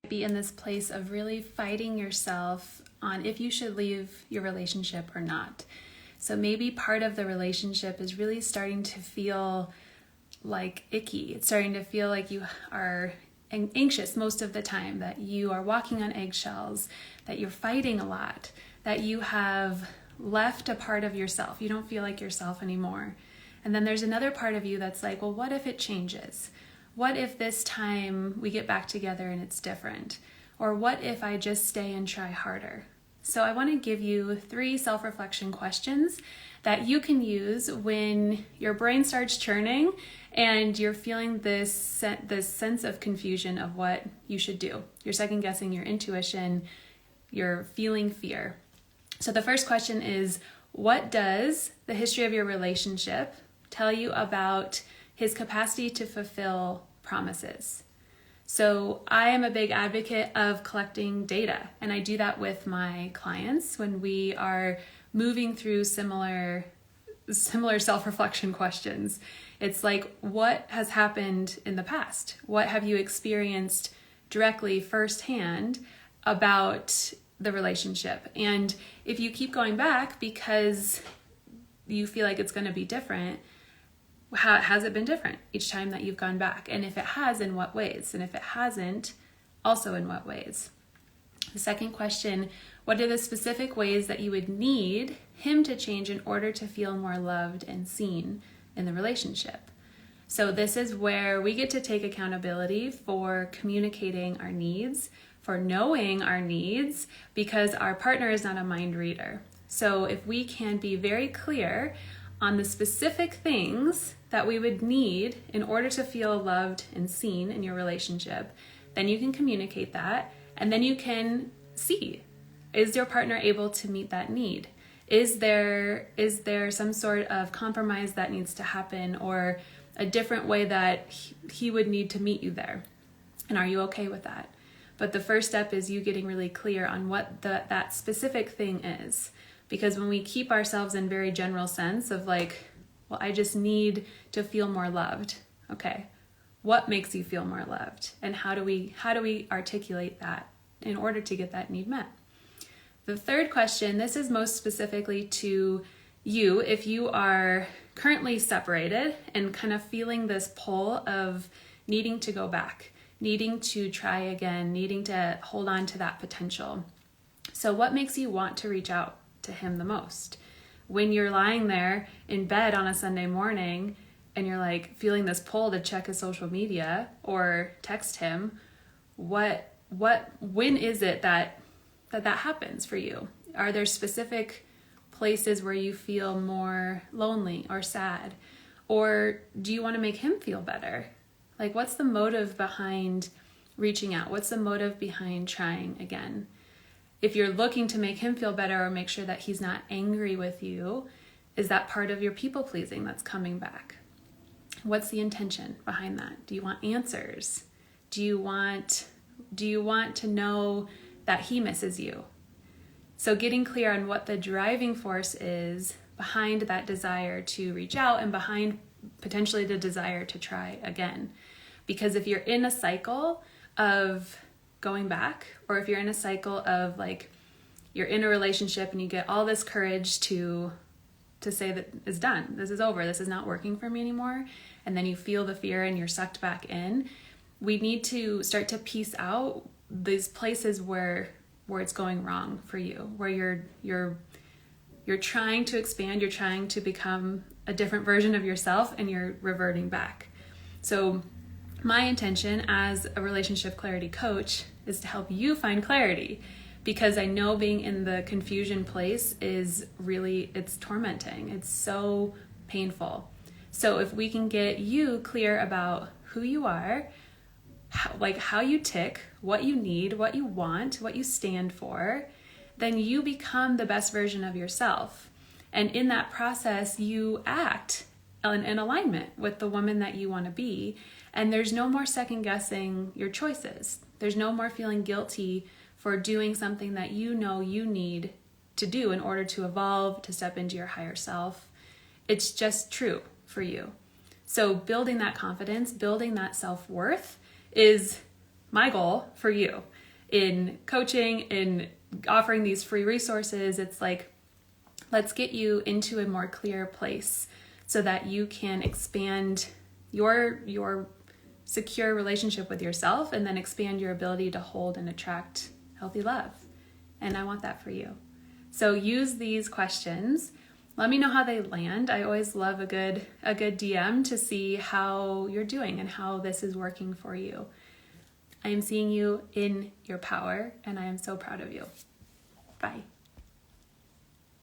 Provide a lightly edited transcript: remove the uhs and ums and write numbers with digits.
Be in this place of really fighting yourself on if you should leave your relationship or not. So maybe part of the relationship is really starting to feel like icky. It's starting to feel like you are anxious most of the time, that you are walking on eggshells, that you're fighting a lot, that you have left a part of yourself. You don't feel like yourself anymore. And then there's another part of you that's like, well, what if it changes? What if this time we get back together and it's different? Or what if I just stay and try harder? So I want to give you 3 self-reflection questions that you can use when your brain starts churning and you're feeling this sense of confusion of what you should do. You're second guessing your intuition, you're feeling fear. So the first question is, what does the history of your relationship tell you about his capacity to fulfill promises? So I am a big advocate of collecting data, and I do that with my clients when we are moving through similar self-reflection questions. It's like, what has happened in the past? What have you experienced directly firsthand about the relationship? And if you keep going back because you feel like it's going to be different, has it been different each time that you've gone back? And if it has, in what ways? And if it hasn't, also in what ways? The second question, what are the specific ways that you would need him to change in order to feel more loved and seen in the relationship? So this is where we get to take accountability for communicating our needs, for knowing our needs, because our partner is not a mind reader. So if we can be very clear on the specific things that we would need in order to feel loved and seen in your relationship, then you can communicate that, and then you can see, is your partner able to meet that need? Is there some sort of compromise that needs to happen, or a different way that he would need to meet you there? And are you okay with that? But the first step is you getting really clear on what that specific thing is. Because when we keep ourselves in very general sense of like, well, I just need to feel more loved. Okay, what makes you feel more loved? And how do we articulate that in order to get that need met? The third question, this is most specifically to you if you are currently separated and kind of feeling this pull of needing to go back, needing to try again, needing to hold on to that potential. So what makes you want to reach out to him the most? When you're lying there in bed on a Sunday morning and you're like feeling this pull to check his social media or text him, when is it that happens for you? Are there specific places where you feel more lonely or sad? Or do you want to make him feel better? Like, what's the motive behind reaching out? What's the motive behind trying again? If you're looking to make him feel better or make sure that he's not angry with you, is that part of your people pleasing that's coming back? What's the intention behind that? Do you want answers? Do you want to know that he misses you? So getting clear on what the driving force is behind that desire to reach out and behind potentially the desire to try again. Because if you're in a cycle of going back, or if you're in a cycle of like you're in a relationship and you get all this courage to say that it's done, this is over, this is not working for me anymore, and then you feel the fear and you're sucked back in, we need to start to piece out these places where it's going wrong for you, where you're trying to expand, you're trying to become a different version of yourself, and you're reverting back. So my intention as a relationship clarity coach is to help you find clarity, because I know being in the confusion place is really, it's tormenting. It's so painful. So if we can get you clear about who you are, how you tick, what you need, what you want, what you stand for, then you become the best version of yourself. And in that process, you act in alignment with the woman that you want to be. And there's no more second guessing your choices. There's no more feeling guilty for doing something that you know you need to do in order to evolve, to step into your higher self. It's just true for you. So building that confidence, building that self-worth is my goal for you in coaching, in offering these free resources. It's like, let's get you into a more clear place so that you can expand your secure relationship with yourself, and then expand your ability to hold and attract healthy love. And I want that for you. So use these questions. Let me know how they land. I always love a good DM to see how you're doing and how this is working for you. I am seeing you in your power, and I am so proud of you. Bye.